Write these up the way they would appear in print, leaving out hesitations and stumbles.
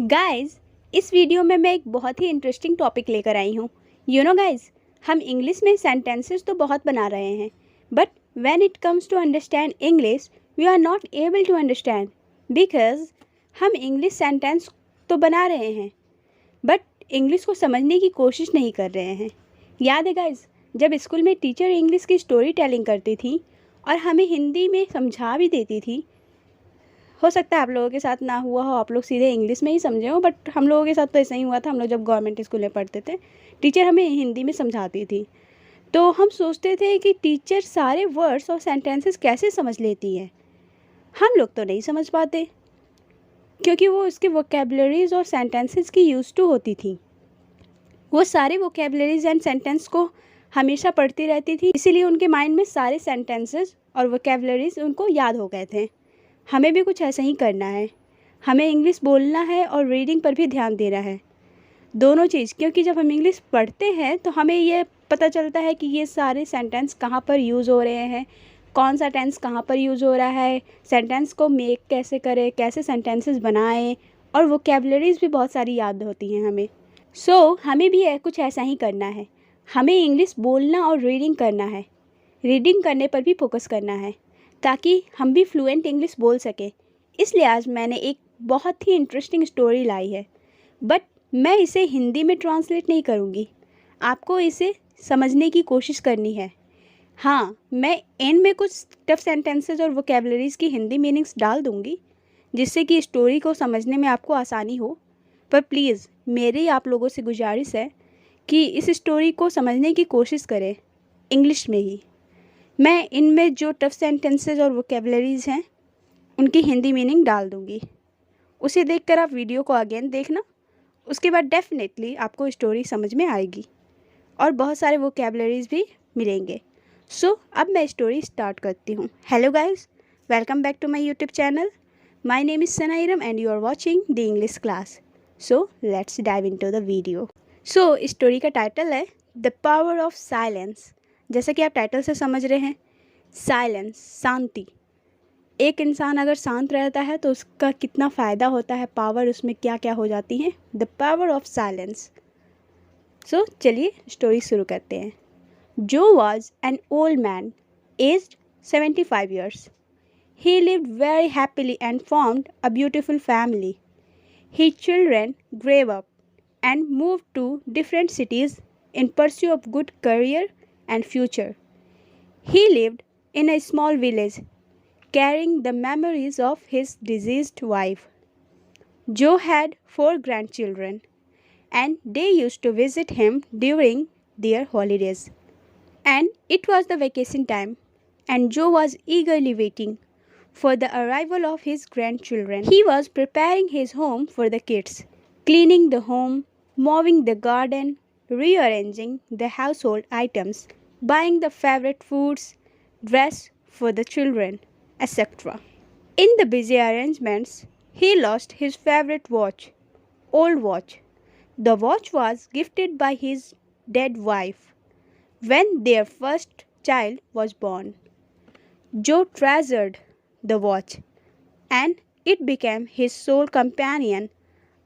Guys, इस video में मैं एक बहुत ही इंटरेस्टिंग टॉपिक लेकर आई हूँ। गाइस, हम इंग्लिश में सेंटेंसेस तो बहुत बना रहे हैं, but when it comes to understand English we are not able to understand because हम इंग्लिश सेंटेंस तो बना रहे हैं बट इंग्लिश को समझने की कोशिश नहीं कर रहे हैं। याद है गाइस, जब स्कूल में टीचर इंग्लिश की स्टोरी टेलिंग करती थी और हमें हिंदी में समझा भी देती थी। हो सकता है आप लोगों के साथ ना हुआ हो, आप लोग सीधे इंग्लिश में ही समझे हो, बट हम लोगों के साथ तो ऐसा ही हुआ था। हम लोग जब गवर्नमेंट स्कूल में पढ़ते थे, टीचर हमें हिंदी में समझाती थी, तो हम सोचते थे कि टीचर सारे वर्ड्स और सेंटेंसेस कैसे समझ लेती है। हम लोग तो नहीं समझ पाते क्योंकि वो उसके वोकेबलरीज और सेंटेंसेस की यूज टू होती थी। वो सारे वोकेबलरीज एंड सेंटेंस को हमेशा पढ़ती रहती थी, इसीलिए उनके माइंड में सारे सेंटेंसेस और वोकेबलरीज उनको याद हो गए थे। हमें भी कुछ ऐसा ही करना है। हमें इंग्लिश बोलना है और रीडिंग पर भी ध्यान देना है, दोनों चीज़। क्योंकि जब हम इंग्लिश पढ़ते हैं तो हमें ये पता चलता है कि ये सारे सेंटेंस कहाँ पर यूज़ हो रहे हैं, कौन सा टेंस कहाँ पर यूज़ हो रहा है, सेंटेंस को मेक कैसे करें, कैसे सेंटेंसेस बनाएं, और वोकेबलरीज भी बहुत सारी याद होती हैं हमें। हमें भी कुछ ऐसा ही करना है। हमें इंग्लिश बोलना और रीडिंग करना है। रीडिंग करने पर भी फोकस करना है ताकि हम भी फ्लुएंट इंग्लिश बोल सकें। इसलिए आज मैंने एक बहुत ही इंटरेस्टिंग स्टोरी लाई है, बट मैं इसे हिंदी में ट्रांसलेट नहीं करूँगी। आपको इसे समझने की कोशिश करनी है। हाँ, मैं एंड में कुछ टफ सेंटेंसेस और वोकेबलरीज की हिंदी मीनिंग्स डाल दूँगी जिससे कि स्टोरी को समझने में आपको आसानी हो। पर प्लीज़ मेरी आप लोगों से गुजारिश है कि इस स्टोरी को समझने की कोशिश करें इंग्लिश में ही। मैं इनमें जो टफ सेंटेंसेस और वोकेबलरीज हैं उनकी हिंदी मीनिंग डाल दूँगी। उसे देखकर आप वीडियो को अगेन देखना, उसके बाद डेफिनेटली आपको स्टोरी समझ में आएगी और बहुत सारे वोकेबलरीज भी मिलेंगे। अब मैं स्टोरी स्टार्ट करती हूँ। Hello guys, welcome back to my YouTube channel. My name is Sana Iram and you are watching the English class. Let's dive into the video. Story का टाइटल है द पावर ऑफ साइलेंस। जैसा कि आप title से समझ रहे हैं, साइलेंस, शांति। एक इंसान अगर शांत रहता है तो उसका कितना फ़ायदा होता है, पावर उसमें क्या क्या हो जाती है। The power of silence. चलिए स्टोरी शुरू करते हैं। जो was an old man aged 75 years. He lived very happily and formed a beautiful family. His children grew up and moved to different cities in pursuit of good career and future. He lived in a small village, carrying the memories of his deceased wife. Joe had 4 grandchildren, and they used to visit him during their holidays. And it was the vacation time, and Joe was eagerly waiting for the arrival of his grandchildren. He was preparing his home for the kids, cleaning the home, mowing the garden, rearranging the household items, buying the favorite foods, dress for the children, etc. In the busy arrangements, he lost his favorite watch, old watch. The watch was gifted by his dead wife when their first child was born. Joe treasured the watch, and it became his sole companion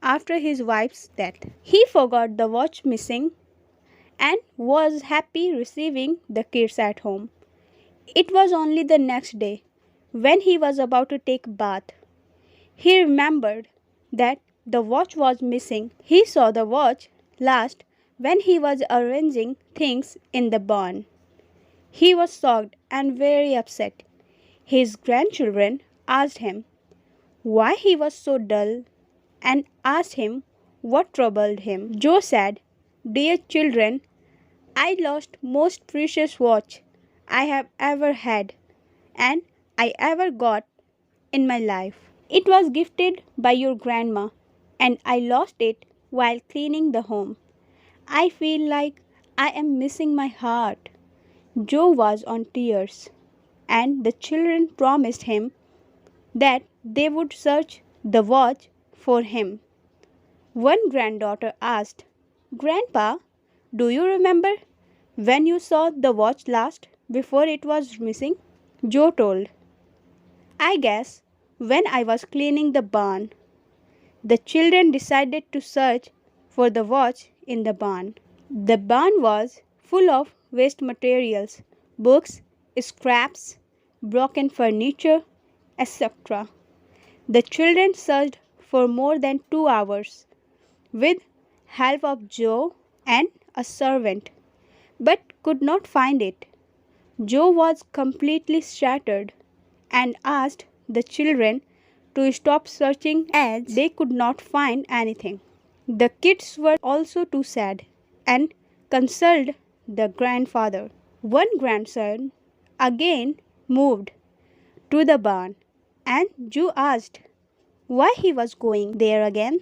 after his wife's death. He forgot the watch missing and was happy receiving the kids at home. It was only the next day, when he was about to take a bath, he remembered that the watch was missing. He saw the watch last when he was arranging things in the barn. He was shocked and very upset. His grandchildren asked him why he was so dull and asked him what troubled him. Joe said, "Dear children, I lost most precious watch I have ever had and I ever got in my life. It was gifted by your grandma and I lost it while cleaning the home. I feel like I am missing my heart." Joe was on tears, and the children promised him that they would search the watch for him. One granddaughter asked, "Grandpa, do you remember when you saw the watch last before it was missing?" Joe told, "I guess when I was cleaning the barn." The children decided to search for the watch in the barn. The barn was full of waste materials, books, scraps, broken furniture, etc. The children searched for more than 2 hours with help of Joe and a servant, but could not find it. Joe was completely shattered and asked the children to stop searching as they could not find anything. The kids were also too sad and consoled the grandfather. One grandson again moved to the barn, and Joe asked why he was going there again.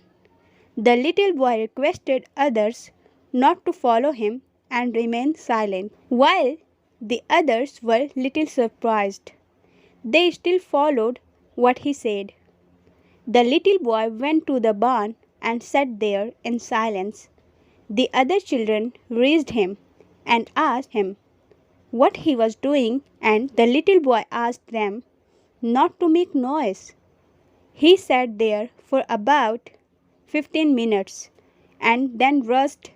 The little boy requested others not to follow him and remain silent. While the others were little surprised, they still followed what he said. The little boy went to the barn and sat there in silence. The other children raised him and asked him what he was doing, and the little boy asked them not to make noise. He sat there for about 15 minutes and then rushed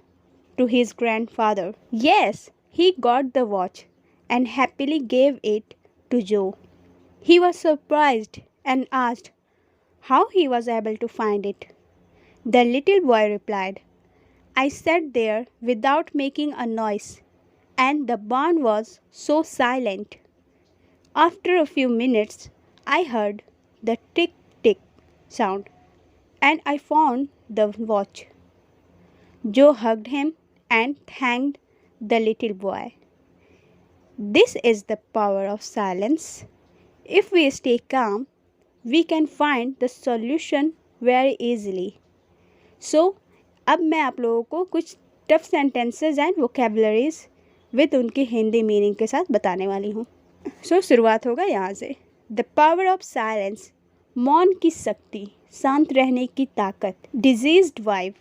to his grandfather. Yes, he got the watch and happily gave it to Joe. He was surprised and asked how he was able to find it. The little boy replied, I sat there without making a noise, and the barn was so silent. After a few minutes, I heard the tick-tick sound, and I found the watch. Joe hugged him and thanked the little boy. This is the power of silence. If we stay calm, we can find the solution very easily. So, अब मैं आप लोगों को कुछ tough sentences and vocabularies with उनकी Hindi meaning के साथ बताने वाली हूँ. सो शुरुआत होगा यहाँ से. द पावर ऑफ साइलेंस, मौन की शक्ति, शांत रहने की ताकत. डिजीज्ड वाइफ,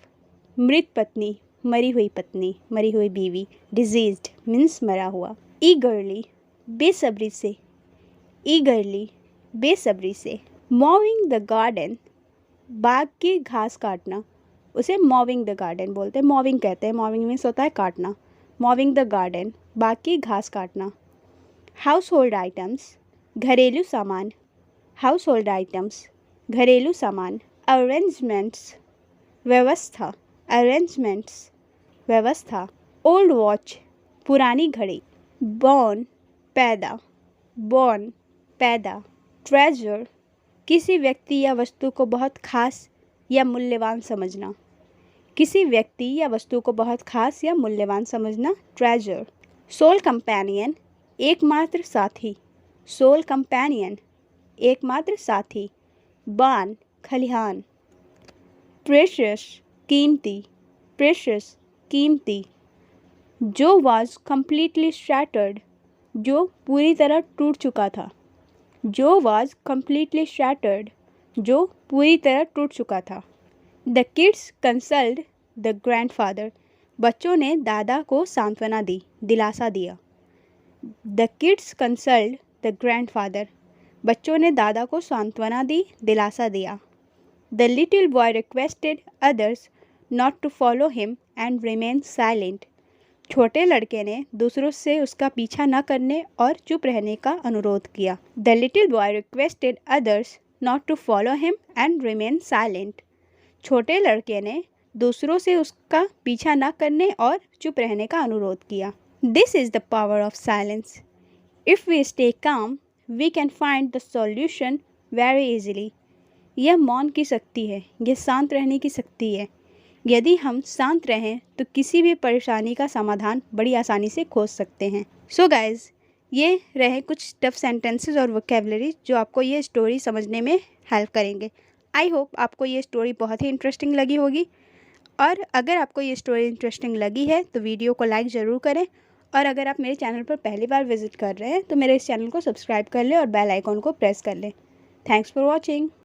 मृत पत्नी, मरी हुई बीवी. डिजीज्ड मीन्स मरा हुआ. ईगरली, बेसब्री से. ईगरली, बेसब्री से. मॉविंग द गार्डन, बाग की घास काटना, उसे मॉविंग द गार्डन बोलते हैं. मॉविंग कहते हैं, मॉविंग मीन्स होता है काटना. मॉविंग द गार्डन, बाग की घास काटना. हाउस होल्ड आइटम्स, घरेलू सामान. हाउस होल्ड आइटम्स, घरेलू सामान. अरेंजमेंट्स, व्यवस्था. अरेंजमेंट्स, व्यवस्था. ओल्ड वॉच, पुरानी घड़ी. बॉर्न, पैदा. बॉर्न, पैदा. ट्रेजर, किसी व्यक्ति या वस्तु को बहुत खास या मूल्यवान समझना. किसी व्यक्ति या वस्तु को बहुत खास या मूल्यवान समझना. ट्रेजर. सोल कंपेनियन, एकमात्र साथी. सोल कंपेनियन, एकमात्र साथी. बान, खलिहान. प्रेशियस, कीमती. प्रेशियस, कीमती. जो वाज कम्प्लीटली शैटर्ड, जो पूरी तरह टूट चुका था. जो वाज कम्प्लीटली शैटर्ड, जो पूरी तरह टूट चुका था. The kids consoled the grandfather, बच्चों ने दादा को सांत्वना दी, दिलासा दिया. The kids consoled the grandfather, बच्चों ने दादा को सांत्वना दी, दिलासा दिया. The little boy requested others not to follow him and remain silent, छोटे लड़के ने दूसरों से उसका पीछा न करने और चुप रहने का अनुरोध किया. The little boy requested others not to follow him and remain silent, छोटे लड़के ने दूसरों से उसका पीछा न करने और चुप रहने का अनुरोध किया. This is the power of silence. If we stay calm, we can find the solution very easily. यह मौन की शक्ति है, यह शांत रहने की शक्ति है. यदि हम शांत रहें तो किसी भी परेशानी का समाधान बड़ी आसानी से खोज सकते हैं. सो गाइज़, ये रहे कुछ टफ सेंटेंसेस और वोकेबलरी जो आपको ये स्टोरी समझने में हेल्प करेंगे. आई होप आपको ये स्टोरी बहुत ही इंटरेस्टिंग लगी होगी. और अगर आपको ये स्टोरी इंटरेस्टिंग लगी है तो वीडियो को लाइक ज़रूर करें. और अगर आप मेरे चैनल पर पहली बार विजिट कर रहे हैं तो मेरे इस चैनल को सब्सक्राइब कर लें और बेल आइकॉन को प्रेस कर लें. Thanks for watching.